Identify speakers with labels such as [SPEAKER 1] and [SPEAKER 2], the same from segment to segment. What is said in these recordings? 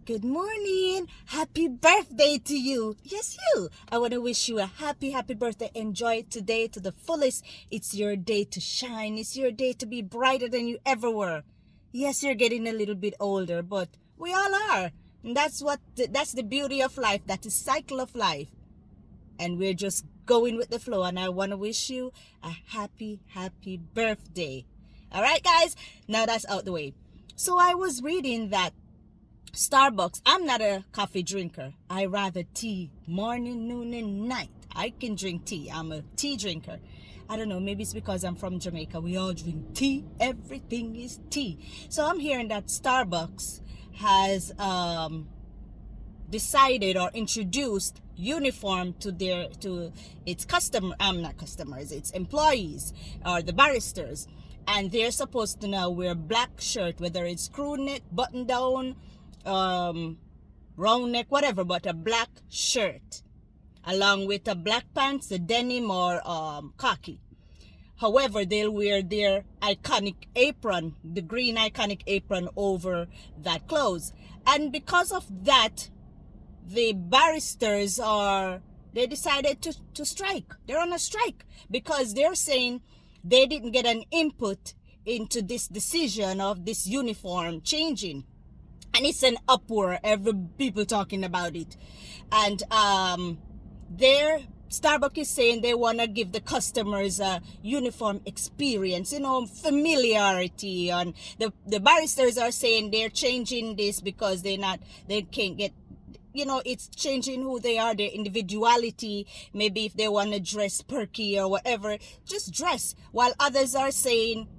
[SPEAKER 1] Good morning. Happy birthday to you. Yes, you. I want to wish you a happy birthday. Enjoy it today to the fullest. It's your day to shine. It's your day to be brighter than you ever were. Yes, you're getting a little bit older, but we all are. And that's the beauty of life. That is cycle of life. And we're just going with the flow. And I want to wish you a happy birthday. All right, guys. Now that's out the way. So I was reading that Starbucks, I'm not a coffee drinker. I rather tea, morning, noon, and night. I can drink tea. I'm a tea drinker. I don't know, maybe it's because I'm from Jamaica. We all drink tea. Everything is tea. So I'm hearing that Starbucks has decided or introduced uniform to its its employees or the baristas. And they're supposed to now wear black shirt, whether it's crew neck, button down, round neck, whatever, but a black shirt along with a black pants, a denim or khaki. However, they'll wear their iconic apron, the green iconic apron over that clothes. And because of that, the barristers they decided to strike. They're on a strike because they're saying they didn't get an input into this decision of this uniform changing. And it's an uproar, every people talking about it. And Starbucks is saying they want to give the customers a uniform experience, familiarity. And the barristers are saying they're changing this because they can't get, it's changing who they are, their individuality. Maybe if they want to dress perky or whatever, just dress. While others are saying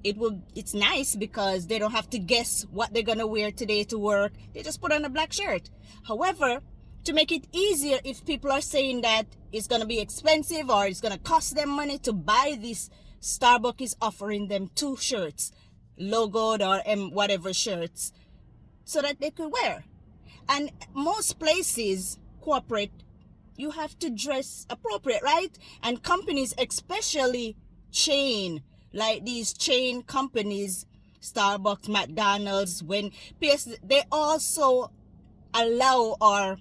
[SPEAKER 1] it's nice because they don't have to guess what they're gonna wear today to work. They just put on a black shirt. However, to make it easier, if people are saying that it's gonna be expensive or it's gonna cost them money to buy this, Starbucks is offering them 2 shirts, logoed or whatever shirts, so that they could wear. And most places, corporate, you have to dress appropriate, right? And companies, especially chain, like these chain companies, Starbucks, McDonald's, they also allow or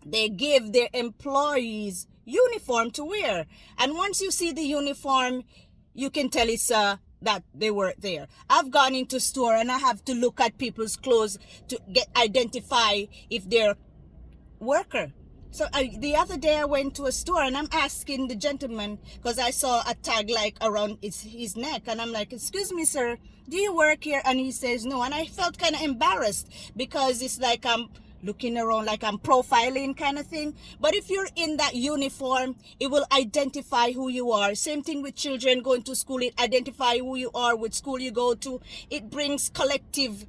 [SPEAKER 1] they give their employees uniform to wear. And once you see the uniform, you can tell it's that they work there. I've gone into store and I have to look at people's clothes to identify if they're worker. So the other day I went to a store and I'm asking the gentleman because I saw a tag like around his neck, and I'm like, excuse me, sir, do you work here? And he says no. And I felt kind of embarrassed because it's like I'm looking around like I'm profiling kind of thing. But if you're in that uniform, it will identify who you are. Same thing with children going to school. It identify who you are with school you go to. It brings collective,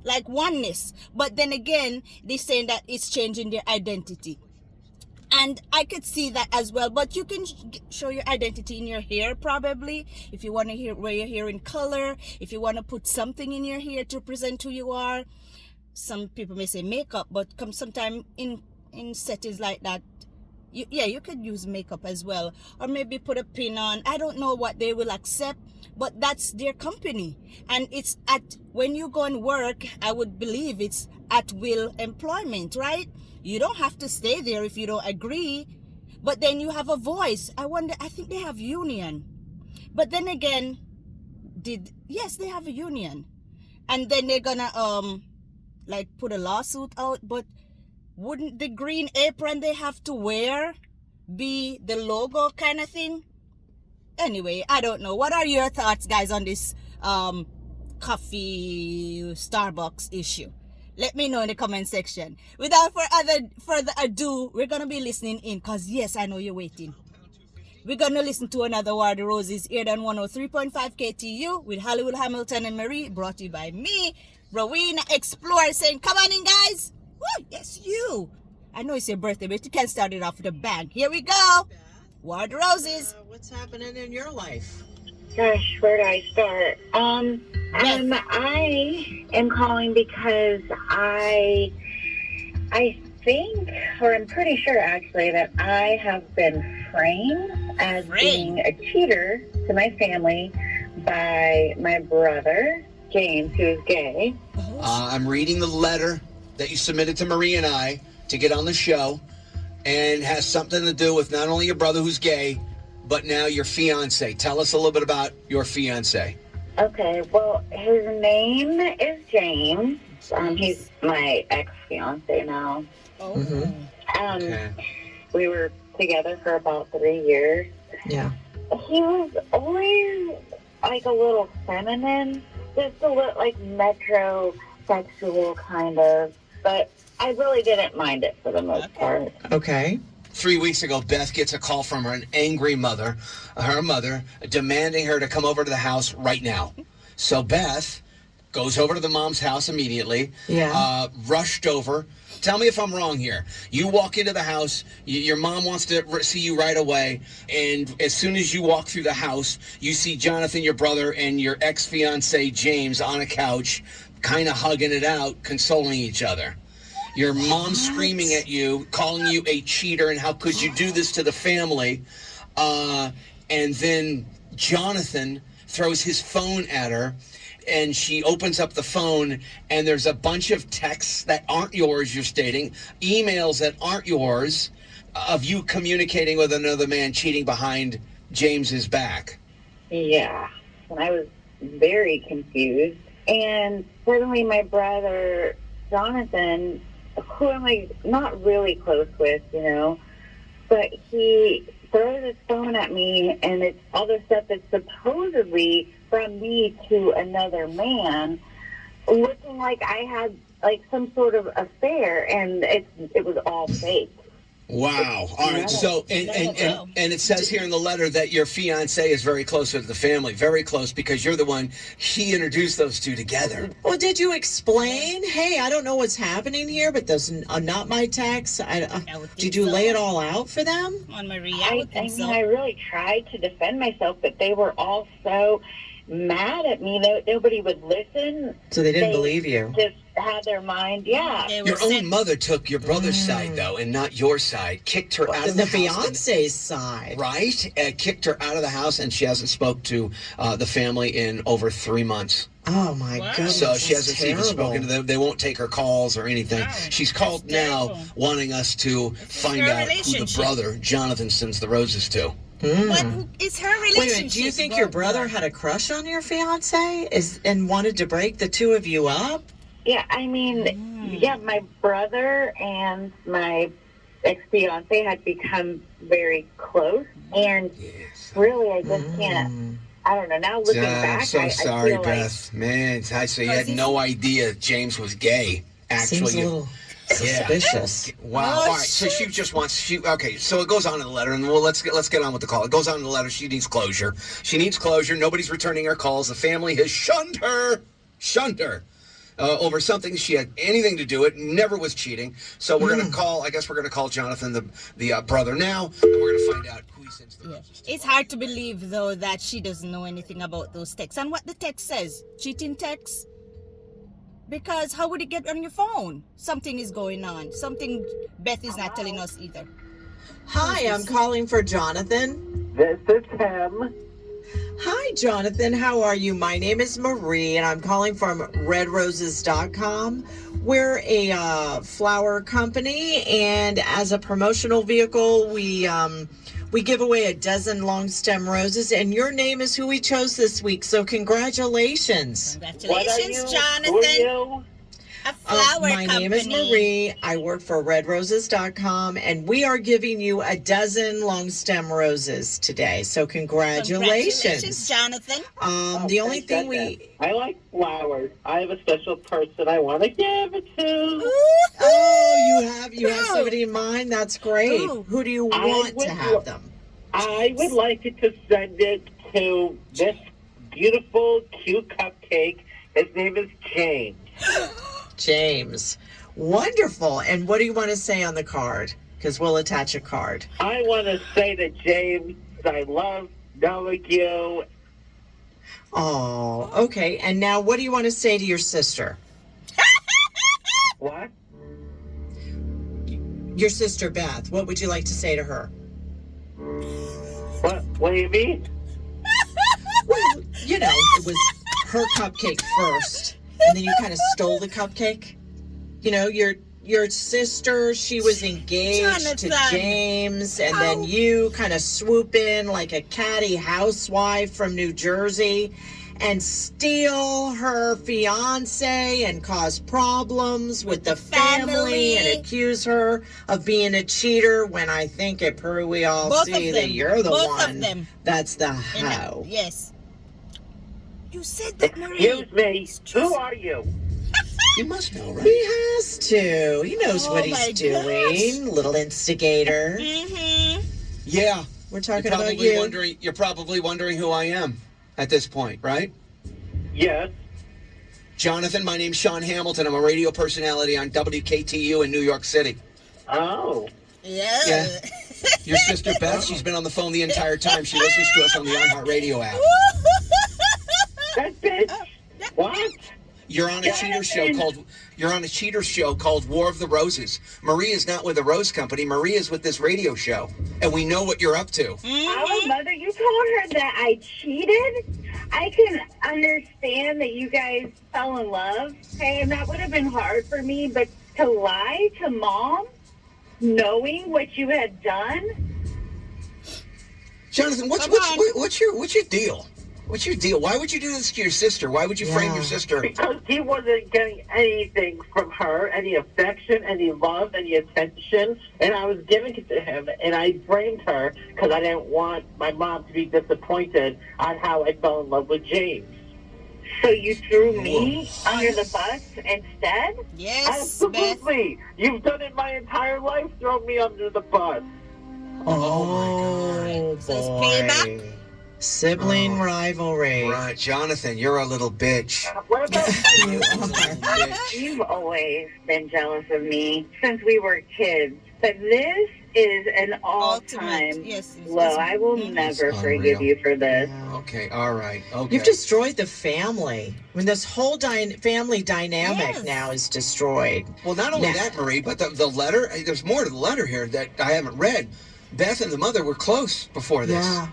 [SPEAKER 1] like oneness. But then again, they're saying that it's changing their identity. And I could see that as well. But you can show your identity in your hair probably. If you want to wear your hair in color. If you want to put something in your hair to present who you are. Some people may say makeup, but sometime in settings like that, you could use makeup as well. Or maybe put a pin on. I don't know what they will accept, but that's their company. And it's when you go and work, I would believe it's at will employment, right? You don't have to stay there if you don't agree, but then you have a voice. I think they have union. But then again, yes, they have a union. And then they're gonna like put a lawsuit out, but wouldn't the green apron they have to wear be the logo kind of thing? Anyway, I don't know. What are your thoughts, guys, on this coffee Starbucks issue? Let me know in the comment section. Without further ado, we're gonna be listening in, because yes, I know you're waiting. We're gonna listen to another War of the Roses, aired on 103.5 KTU with Hollywood Hamilton and Marie, brought to you by me, Rowena Explorer, saying, come on in, guys. Woo, yes, you. I know it's your birthday, but you can start it off with a bang. Here we go. War of the Roses.
[SPEAKER 2] What's happening in your life?
[SPEAKER 3] Gosh, where do I start? I am calling because I think, or I'm pretty sure actually, that I have been framed as being a cheater to my family by my brother. James, who's gay.
[SPEAKER 4] I'm reading the letter that you submitted to Marie and I to get on the show, and has something to do with not only your brother who's gay, but now your fiance. Tell us a little bit about your fiance.
[SPEAKER 3] Okay, well, his name is James. He's my ex-fiance now.
[SPEAKER 1] Oh.
[SPEAKER 4] Okay.
[SPEAKER 3] We were together for about 3 years.
[SPEAKER 5] Yeah.
[SPEAKER 3] He was always like a little feminine, just a little like metrosexual kind of, but I really didn't mind it for the most part.
[SPEAKER 5] Okay.
[SPEAKER 4] 3 weeks ago, Beth gets a call from her angry mother, demanding her to come over to the house right now. So Beth goes over to the mom's house immediately.
[SPEAKER 5] Yeah.
[SPEAKER 4] Rushed over. Tell me if I'm wrong here. You walk into the house, your mom wants to see you right away, and as soon as you walk through the house, you see Jonathan, your brother, and your ex-fiancé, James, on a couch, kind of hugging it out, consoling each other. Your mom screaming at you, calling you a cheater, and how could you do this to the family? And then Jonathan throws his phone at her, and she opens up the phone, and there's a bunch of texts that aren't yours, you're stating, emails that aren't yours, of you communicating with another man cheating behind James's back.
[SPEAKER 3] Yeah, and I was very confused. And suddenly my brother, Jonathan, who I'm like not really close with, but he throws his phone at me, and it's all the stuff that's supposedly from me to another man, looking like I had like some sort of affair, and it was all fake.
[SPEAKER 4] Wow. All right. So, and it says here in the letter that your fiance is very close to the family, very close, because you're the one, he introduced those two together.
[SPEAKER 5] Well, did you explain, hey, I don't know what's happening here, but those are not my texts? Did you lay it all out for them?
[SPEAKER 1] On Maria,
[SPEAKER 3] I really tried to defend myself, but they were all so mad at me that nobody would listen.
[SPEAKER 5] So they didn't believe you.
[SPEAKER 3] Just had their mind, yeah.
[SPEAKER 4] Your own mother took your brother's side, though, and not your side. Kicked her out of the house.
[SPEAKER 5] The fiance's side.
[SPEAKER 4] Right? Kicked her out of the house, and she hasn't spoke to the family in over 3 months.
[SPEAKER 5] Oh, my goodness.
[SPEAKER 4] So she hasn't even spoken to them. They won't take her calls or anything.
[SPEAKER 1] Wow.
[SPEAKER 4] She's called now wanting us to find out who the brother, Jonathan, sends the roses to.
[SPEAKER 1] What is her relationship?
[SPEAKER 5] Wait a minute, do you think your brother had a crush on your fiance and wanted to break the two of you up?
[SPEAKER 3] Yeah, I mean, my brother and my ex-fiance had become very close, and really, I just can't. I don't know. Now looking back,
[SPEAKER 4] I'm so sorry,
[SPEAKER 3] I feel
[SPEAKER 4] Beth. Man, so you had no idea James was gay. Actually,
[SPEAKER 5] seems a little suspicious.
[SPEAKER 4] Wow. All right. So she just wants. Okay. So it goes on in the letter, and let's get on with the call. It goes on in the letter. She needs closure. She needs closure. Nobody's returning her calls. The family has shunned her. Over something she had anything to do with. Never was cheating. So we're gonna call. I guess we're gonna call Jonathan, the brother, now, and we're gonna find out who he sends the roses to.
[SPEAKER 1] It's hard to believe, though, that she doesn't know anything about those texts. And what the text says, cheating text? Because how would it get on your phone? Something is going on. Something Beth is not telling us either.
[SPEAKER 5] Hi, I'm calling for Jonathan.
[SPEAKER 2] This is him.
[SPEAKER 5] Hi, Jonathan. How are you? My name is Marie, and I'm calling from redroses.com. We're a flower company, and as a promotional vehicle, we give away a dozen long stem roses, and your name is who we chose this week, so congratulations.
[SPEAKER 1] Congratulations, Jonathan.
[SPEAKER 3] Who are you?
[SPEAKER 1] A flower
[SPEAKER 5] My
[SPEAKER 1] company.
[SPEAKER 5] name is Marie. I work for redroses.com, and we are giving you a dozen long stem roses today. So congratulations,
[SPEAKER 1] Jonathan.
[SPEAKER 5] The only thing
[SPEAKER 2] I like flowers. I have a special person I want to give it to.
[SPEAKER 5] you have somebody in mind. That's great.
[SPEAKER 1] Ooh.
[SPEAKER 5] Who do you want to have them?
[SPEAKER 2] I would like you to send it to this beautiful, cute cupcake. His name is James.
[SPEAKER 5] James. Wonderful. And what do you want to say on the card? Because we'll attach a card.
[SPEAKER 2] I want to say to James, I love knowing you.
[SPEAKER 5] Oh, okay. And now what do you want to say to your sister?
[SPEAKER 2] What?
[SPEAKER 5] Your sister, Beth. What would you like to say to her?
[SPEAKER 2] What do you mean?
[SPEAKER 5] Well, it was her cupcake first, and then you kind of stole the cupcake. You know, your sister, she was engaged to
[SPEAKER 1] Jonathan.
[SPEAKER 5] James, and then you kind of swoop in like a catty housewife from New Jersey and steal her fiance and cause problems with the family and accuse her of being a cheater, when I think at Peru we all
[SPEAKER 1] Both
[SPEAKER 5] see
[SPEAKER 1] of
[SPEAKER 5] that
[SPEAKER 1] them.
[SPEAKER 5] you're the
[SPEAKER 1] Both of
[SPEAKER 5] one
[SPEAKER 1] them.
[SPEAKER 5] that's the
[SPEAKER 1] And that-
[SPEAKER 5] hoe.
[SPEAKER 1] yes. You said that, Marie.
[SPEAKER 2] Excuse me. Who are you?
[SPEAKER 4] You must know, right?
[SPEAKER 5] He has to. He knows
[SPEAKER 1] Oh
[SPEAKER 5] what
[SPEAKER 1] my
[SPEAKER 5] he's doing. Little instigator.
[SPEAKER 1] Mm-hmm.
[SPEAKER 4] Yeah.
[SPEAKER 5] We're talking
[SPEAKER 4] You're
[SPEAKER 5] about
[SPEAKER 4] probably
[SPEAKER 5] you.
[SPEAKER 4] wondering. You're probably wondering who I am at this point, right?
[SPEAKER 2] Yes.
[SPEAKER 4] Jonathan, my name's Sean Hamilton. I'm a radio personality on WKTU in New York City.
[SPEAKER 2] Oh.
[SPEAKER 1] Yeah.
[SPEAKER 4] Yeah. Your sister Beth, she's been on the phone the entire time. She listens to us on the iHeartRadio app.
[SPEAKER 2] That bitch. What?
[SPEAKER 4] You're on a cheater show called War of the Roses. Marie is not with the Rose Company. Marie is with this radio show, and we know what you're up to.
[SPEAKER 3] Oh, Mother, you told her that I cheated? I can understand that you guys fell in love, okay, and that would have been hard for me, but to lie to Mom, knowing what you had done?
[SPEAKER 4] Jonathan, what's your deal? What's your deal? Why would you do this to your sister? Why would you frame your sister?
[SPEAKER 2] Because he wasn't getting anything from her, any affection, any love, any attention, and I was giving it to him, and I blamed her because I didn't want my mom to be disappointed on how I fell in love with James.
[SPEAKER 3] So you threw me under the bus instead?
[SPEAKER 1] Yes, Beth.
[SPEAKER 2] Absolutely. You've done it my entire life, thrown me under the bus.
[SPEAKER 5] Oh,
[SPEAKER 1] So it's
[SPEAKER 5] boy.
[SPEAKER 1] payback?
[SPEAKER 5] Sibling rivalry.
[SPEAKER 4] Right, Jonathan, you're a little bitch.
[SPEAKER 2] What about
[SPEAKER 5] You are.
[SPEAKER 3] You've always been jealous of me since we were kids. But this is an all-time
[SPEAKER 1] Ultimate. Yes.
[SPEAKER 3] low. I will never
[SPEAKER 4] It's
[SPEAKER 3] forgive
[SPEAKER 4] unreal.
[SPEAKER 3] you for this.
[SPEAKER 4] Okay, all right. Okay.
[SPEAKER 5] You've destroyed the family. I mean, this whole family dynamic
[SPEAKER 1] Yes.
[SPEAKER 5] now is destroyed.
[SPEAKER 4] Well, not only
[SPEAKER 5] Now-
[SPEAKER 4] that, Marie, but the letter, there's more to the letter here that I haven't read. Beth and the mother were close before this.
[SPEAKER 5] Yeah.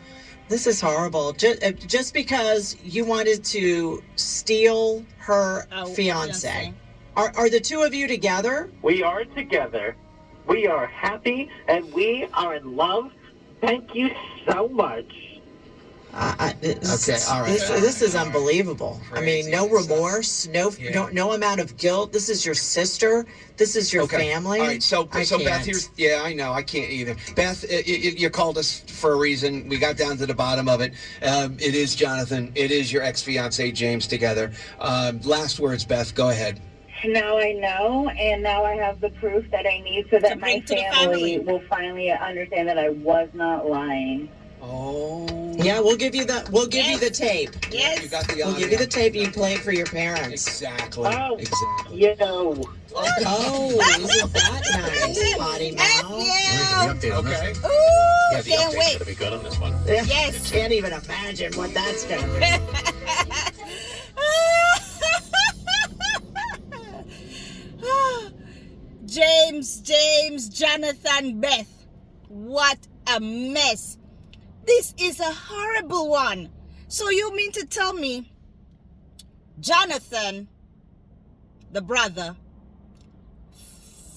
[SPEAKER 5] This is horrible. Just because you wanted to steal her fiance. Are the two of you together?
[SPEAKER 2] We are together. We are happy and we are in love. Thank you so much.
[SPEAKER 4] Okay, all right.
[SPEAKER 5] This is unbelievable. I mean, no
[SPEAKER 4] Crazy.
[SPEAKER 5] remorse,
[SPEAKER 4] Yeah.
[SPEAKER 5] no amount of guilt. This is your sister. This is your family.
[SPEAKER 4] All right, so
[SPEAKER 5] I
[SPEAKER 4] Beth,
[SPEAKER 5] can't.
[SPEAKER 4] here's I know I can't either. Beth, you called us for a reason. We got down to the bottom of it. It is Jonathan. It is your ex-fiance James together. Last words, Beth. Go ahead.
[SPEAKER 3] Now I know, and now I have the proof that I need so that my
[SPEAKER 1] bring to the
[SPEAKER 3] family
[SPEAKER 1] family.
[SPEAKER 3] will finally understand that I was not lying.
[SPEAKER 4] Oh.
[SPEAKER 5] Yeah, we'll give you the tape.
[SPEAKER 1] Yes.
[SPEAKER 4] You got the
[SPEAKER 5] We'll
[SPEAKER 4] audio.
[SPEAKER 5] give you the tape. You play it for your parents.
[SPEAKER 4] Exactly.
[SPEAKER 2] Oh,
[SPEAKER 4] Exactly.
[SPEAKER 2] you know.
[SPEAKER 5] Oh, isn't that nice, potty
[SPEAKER 1] F
[SPEAKER 5] mouth?
[SPEAKER 1] you.
[SPEAKER 4] Okay.
[SPEAKER 1] Ooh, can't wait.
[SPEAKER 6] be good on this one.
[SPEAKER 1] Yes.
[SPEAKER 5] Can't even imagine what that's gonna be.
[SPEAKER 1] James, Jonathan, Beth. What a mess. This is a horrible one. So you mean to tell me Jonathan, the brother,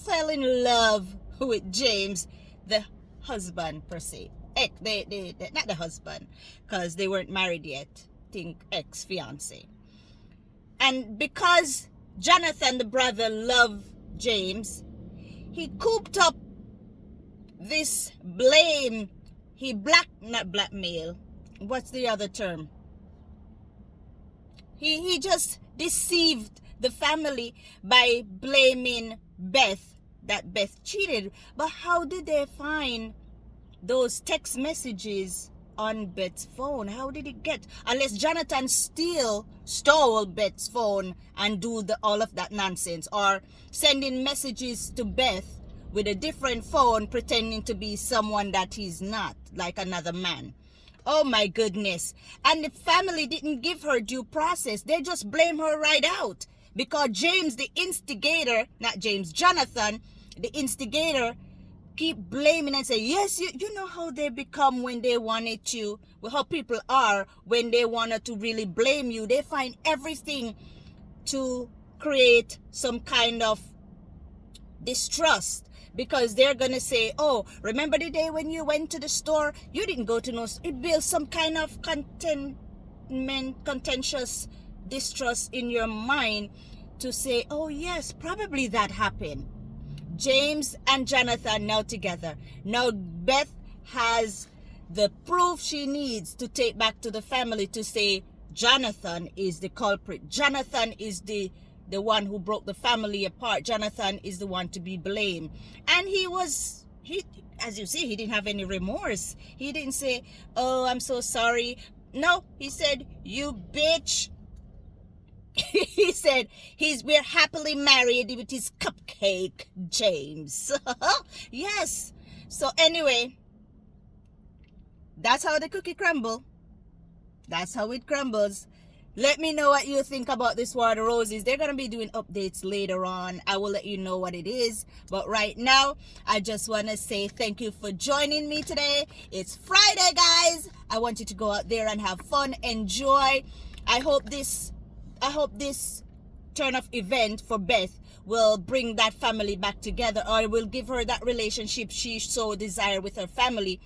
[SPEAKER 1] fell in love with James, the husband per se. Not the husband, because they weren't married yet. Think ex-fiance. And because Jonathan, the brother, loved James, he cooped up this blame. He not blackmail. What's the other term? He just deceived the family by blaming Beth, that Beth cheated. But how did they find those text messages on Beth's phone? How did it get? Unless Jonathan stole Beth's phone and do all of that nonsense, or sending messages to Beth with a different phone pretending to be someone that he's not, like another man. Oh my goodness. And the family didn't give her due process. They just blame her right out. Because James, the instigator, not James, Jonathan, the instigator, keep blaming and say, yes, you know how they become when they wanted to, well, how people are when they wanted to really blame you. They find everything to create some kind of distrust, because they're gonna say, oh, remember the day when you went to the store? You didn't go to no. It builds some kind of contentious distrust in your mind to say, oh yes, probably that happened. James and Jonathan now together. Now Beth has the proof she needs to take back to the family to say Jonathan is the culprit. Jonathan is the one who broke the family apart. Jonathan is the one to be blamed. And he, as you see, he didn't have any remorse. He didn't say, oh, I'm so sorry. No, he said, you bitch. He said, we're happily married with his cupcake, James. Yes. So anyway, that's how the cookie crumble. That's how it crumbles. Let me know what you think about this War of the Roses. They're going to be doing updates later on. I will let you know what it is. But right now, I just want to say thank you for joining me today. It's Friday, guys. I want you to go out there and have fun, enjoy. I hope this turn of event for Beth will bring that family back together, or will give her that relationship she so desired with her family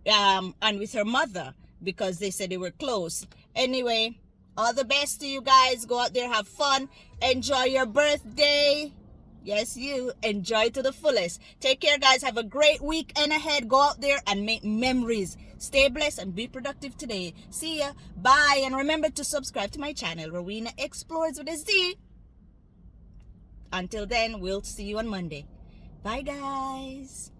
[SPEAKER 1] and with her mother, because they said they were close. Anyway, all the best to you guys. Go out there, have fun, enjoy your birthday. Yes, you enjoy to the fullest. Take care, guys. Have a great weekend ahead. Go out there and make memories. Stay blessed and be productive today. See ya. Bye. And remember to subscribe to my channel, Rowena Explores with a Z. Until then, we'll see you on Monday. Bye, guys.